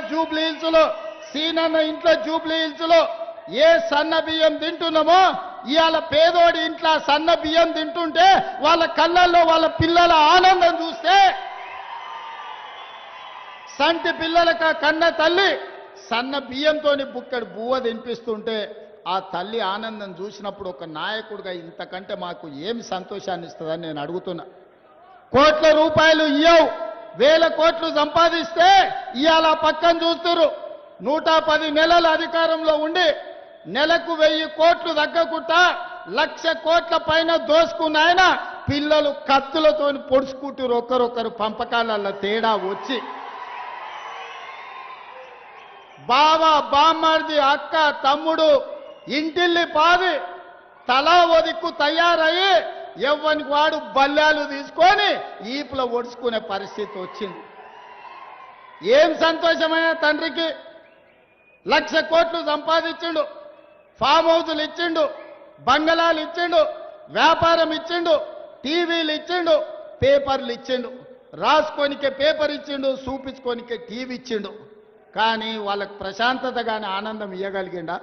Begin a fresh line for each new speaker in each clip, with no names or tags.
Jubilee hills లో సీనన్న ఇంట్లో Jubilee hills లో ఏ సన్న బియ్యం తింటున్నామో ఇవాళ పేదోడి ఇంట్లో సన్న బియ్యం తింటుంటే వాళ్ళ కళ్ళల్లో వాళ్ళ పిల్లల ఆనందం చూస్తే సంటి పిల్లలకు కన్న తల్లి సన్న బియ్యంతోని బుక్కడు బువ్వ తినిపిస్తుంటే ఆ తల్లి ఆనందం చూసినప్పుడు ఒక నాయకుడిగా ఇంతకంటే మాకు ఏమి సంతోషాన్ని ఇస్తుందని నేను అడుగుతున్నా. కోట్ల రూపాయలు ఇయ్యవు, వేల కోట్లు సంపాదిస్తే ఇవాళ పక్కన చూస్తున్నారు. 110 నెలల అధికారంలో ఉండి నెలకు 1000 కోట్లు తగ్గకుండా 1,00,000 కోట్ల పైన దోసుకున్న ఆయన పిల్లలు కత్తులతో పొడుచుకుంటారు. ఒకరొకరు పంపకాలలో తేడా వచ్చి బావ బామ్మర్ది అక్క తమ్ముడు ఇంటిల్లి పాది తలా ఒదిక్కు తయారయ్యి ఎవ్వనికి వాడు బల్లాలు తీసుకొని ఈపులో ఒడుచుకునే పరిస్థితి వచ్చింది. ఏం సంతోషమైన తండ్రికి 1,00,000 కోట్లు సంపాదించిండు, ఫామ్ హౌజులు ఇచ్చిండు, బంగళాలు ఇచ్చిండు, వ్యాపారం ఇచ్చిండు, టీవీలు ఇచ్చిండు, పేపర్లు ఇచ్చిండు, రాసుకోనికే పేపర్ ఇచ్చిండు, చూపించుకోనికే టీవీ ఇచ్చిండు. కానీ వాళ్ళకు ప్రశాంతతగానే ఆనందం ఇవ్వగలిగిండా?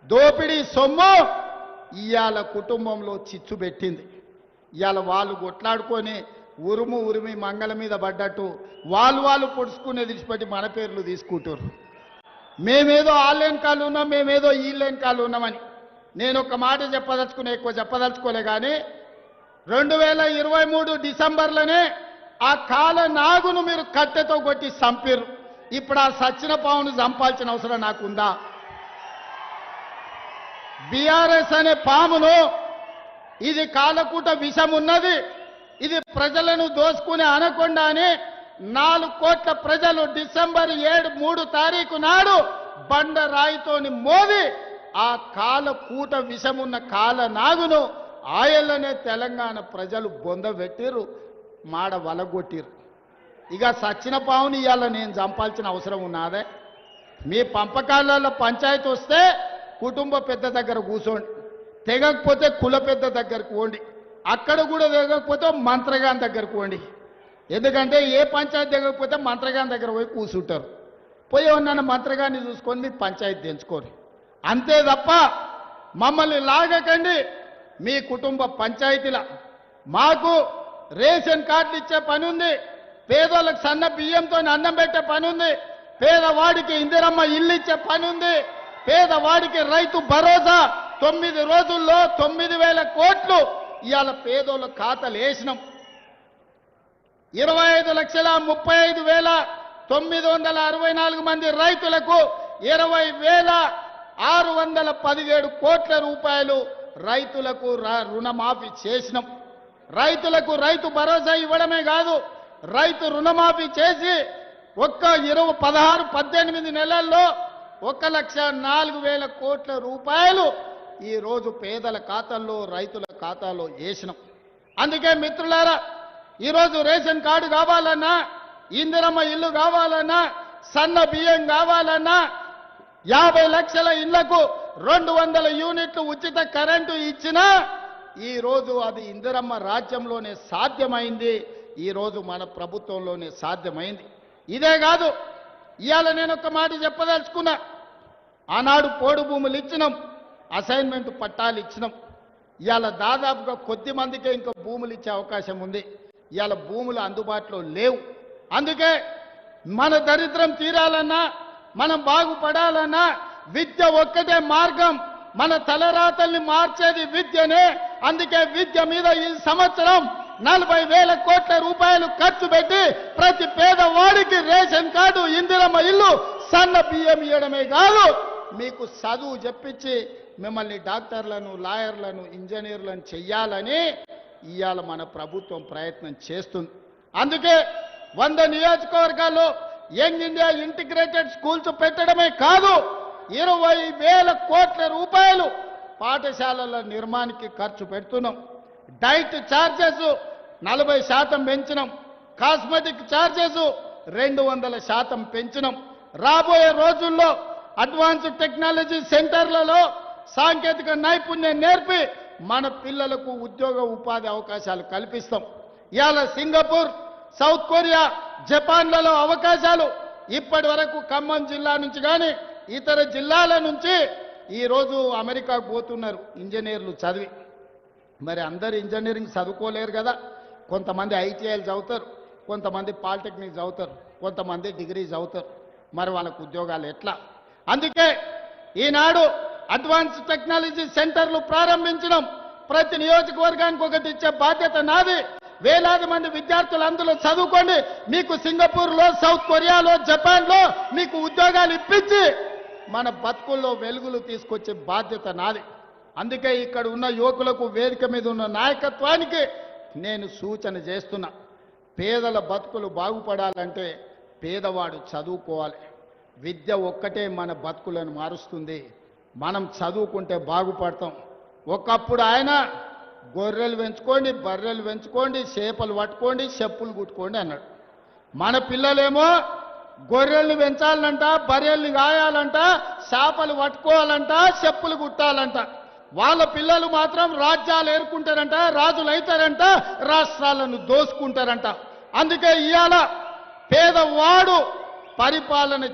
దోపిడీ సొమ్ము ఇవాళ కుటుంబంలో చిచ్చు పెట్టింది. ఇవాళ వాళ్ళు కొట్లాడుకొని ఉరిమి మంగళ మీద పడ్డట్టు వాళ్ళు పొడుచుకునే విడిచిపెట్టి మన పేర్లు తీసుకుంటారు. మేమేదో ఆన్లైన్ కాలు ఉన్నాం, మేమేదో ఈలైన్ కాలు ఉన్నామని నేను ఒక మాట చెప్పదలుచుకునే, ఎక్కువ చెప్పదలుచుకోలే. కానీ 2023 డిసెంబర్లోనే ఆ కాల నాగును మీరు కట్టెతో కొట్టి చంపారు. ఇప్పుడు ఆ సచ్చిన పావును చంపాల్సిన అవసరం నాకుందా? బీఆర్ఎస్ అనే పామును, ఇది కాలకూట విషం ఉన్నది, ఇది ప్రజలను దోసుకునే అనకొండ అని 4 కోట్ల ప్రజలు డిసెంబర్ 3 తారీఖు నాడు బండరాయితోని మోది ఆ కాలకూట విషమున్న కాల నాగును ఆయల్లనే తెలంగాణ ప్రజలు బొందబెట్టిరు, మాడ వలగొట్టిరు. ఇక సచ్చిన పావుని ఇవాళ నేను చంపాల్సిన అవసరం ఉన్నదే? మీ పంపకాలలో పంచాయతీ వస్తే కుటుంబ పెద్ద దగ్గర కూర్చోండి, తెగకపోతే కుల పెద్ద దగ్గరకు పోండి, అక్కడ కూడా తెగకపోతే మంత్రగాన్ దగ్గరకు పోండి. ఎందుకంటే ఏ పంచాయతీ తెగకపోతే మంత్రగాన్ దగ్గర పోయి కూర్చుంటారు. పోయి ఉన్న మంత్రగాన్ని చూసుకొని మీ పంచాయతీ తెంచుకోండి. అంతే తప్ప మమ్మల్ని లాగకండి. మీ కుటుంబ పంచాయతీల మాకు రేషన్ కార్డులు ఇచ్చే పని ఉంది, పేదోళ్ళకి సన్న బియ్యంతో అన్నం పెట్టే పని ఉంది, పేదవాడికి ఇందిరమ్మ ఇల్లు ఇచ్చే పని ఉంది, పేదవాడికి రైతు భరోసా 9 రోజుల్లో 9,000 కోట్లు ఇవాళ పేదోళ్ళ ఖాతాలు వేసినాం. 25,35,964 మంది రైతులకు 20,617 కోట్ల రూపాయలు రైతులకు రుణమాఫీ చేసినాం. రైతులకు రైతు భరోసా ఇవ్వడమే కాదు, రైతు రుణమాఫీ చేసి ఒక్క 16-18 నెలల్లో 1,04,000 కోట్ల రూపాయలు ఈరోజు పేదల ఖాతాల్లో రైతుల ఖాతాలో వేసినాం. అందుకే మిత్రులారా, ఈరోజు రేషన్ కార్డు కావాలన్నా, ఇందిరమ్మ ఇల్లు కావాలన్నా, సన్న బియ్యం కావాలన్నా, 50 లక్షల ఇళ్లకు 200 యూనిట్లు ఉచిత కరెంటు ఇచ్చినా ఈరోజు అది ఇందిరమ్మ రాజ్యంలోనే సాధ్యమైంది, ఈరోజు మన ప్రభుత్వంలోనే సాధ్యమైంది. ఇదే కాదు, ఇవాళ నేను ఒక మాట చెప్పదలుచుకున్నా. ఆనాడు పోడు భూములు ఇచ్చినాం, అసైన్మెంట్ పట్టాలు ఇచ్చినాం. ఇవాళ దాదాపుగా కొద్ది మందికే ఇంకా భూములు ఇచ్చే అవకాశం ఉంది. ఇవాళ భూములు అందుబాటులో లేవు. అందుకే మన దరిద్రం తీరాలన్నా, మనం బాగుపడాలన్నా విద్య ఒక్కటే మార్గం. మన తలరాతల్ని మార్చేది విద్యనే. అందుకే విద్య మీద ఈ సంవత్సరం 40,000 కోట్ల రూపాయలు ఖర్చు పెట్టి ప్రతి పేదవాడికి రేషన్ కార్డు, ఇందిరమ్మ ఇల్లు, సన్న బియ్యం ఇవ్వడమే కాదు, మీకు చదువు చెప్పించి మిమ్మల్ని డాక్టర్లను, లాయర్లను, ఇంజనీర్లను చెయ్యాలని ఇవాళ మన ప్రభుత్వం ప్రయత్నం చేస్తుంది. అందుకే 100 నియోజకవర్గాల్లో యంగ్ ఇండియా ఇంటిగ్రేటెడ్ స్కూల్స్ పెట్టడమే కాదు, 20,000 కోట్ల రూపాయలు పాఠశాలల నిర్మాణానికి ఖర్చు పెడుతున్నాం. డైట్ ఛార్జెస్ 40% పెంచినాం. కాస్మెటిక్ ఛార్జెస్ 200% పెంచినాం. రాబోయే రోజుల్లో అడ్వాన్స్డ్ టెక్నాలజీ సెంటర్లలో సాంకేతిక నైపుణ్యం నేర్పి మన పిల్లలకు ఉద్యోగ ఉపాధి అవకాశాలు కల్పిస్తాం. ఇవాళ సింగపూర్, సౌత్ కొరియా, జపాన్లలో అవకాశాలు ఇప్పటి వరకు ఖమ్మం జిల్లా నుంచి కానీ ఇతర జిల్లాల నుంచి ఈరోజు అమెరికాకు పోతున్నారు ఇంజనీర్లు చదివి. మరి అందరు ఇంజనీరింగ్ చదువుకోలేరు కదా, కొంతమంది ఐటీఐలు చదువుతారు, కొంతమంది పాలిటెక్నిక్ చదువుతారు, కొంతమంది డిగ్రీ చదువుతారు. మరి వాళ్ళకు ఉద్యోగాలు ఎట్లా? అందుకే ఈనాడు అడ్వాన్స్ టెక్నాలజీ సెంటర్లు ప్రారంభించడం, ప్రతి నియోజకవర్గానికి ఒకటి ఇచ్చే బాధ్యత నాది. వేలాది మంది విద్యార్థులు అందులో చదువుకోండి, మీకు సింగపూర్లో, సౌత్ కొరియాలో, జపాన్లో మీకు ఉద్యోగాలు ఇప్పించి మన బతుకుల్లో వెలుగులు తీసుకొచ్చే బాధ్యత నాది. అందుకే ఇక్కడ ఉన్న యువకులకు, వేదిక మీద ఉన్న నాయకత్వానికి నేను సూచన చేస్తున్నా. పేదల బతుకులు బాగుపడాలంటే పేదవాడు చదువుకోవాలి. విద్య ఒక్కటే మన బతుకులను మారుస్తుంది. మనం చదువుకుంటే బాగుపడతాం. ఒకప్పుడు ఆయన గొర్రెలు పెంచుకోండి, బర్రెలు పెంచుకోండి, చేపలు పట్టుకోండి, చెప్పులు కుట్టుకోండి అన్నాడు. మన పిల్లలేమో గొర్రెల్ని పెంచాలంట, బర్రెల్ని గాయాలంట, చేపలు పట్టుకోవాలంట, చెప్పులు కుట్టాలంట. వాళ్ళ పిల్లలు మాత్రం రాజ్యాలు ఏరుకుంటారంట, రాజులు అవుతారంట, రాష్ట్రాలను దోసుకుంటారంట. అందుకే ఇవాళ పేదవాడు పరిపాలన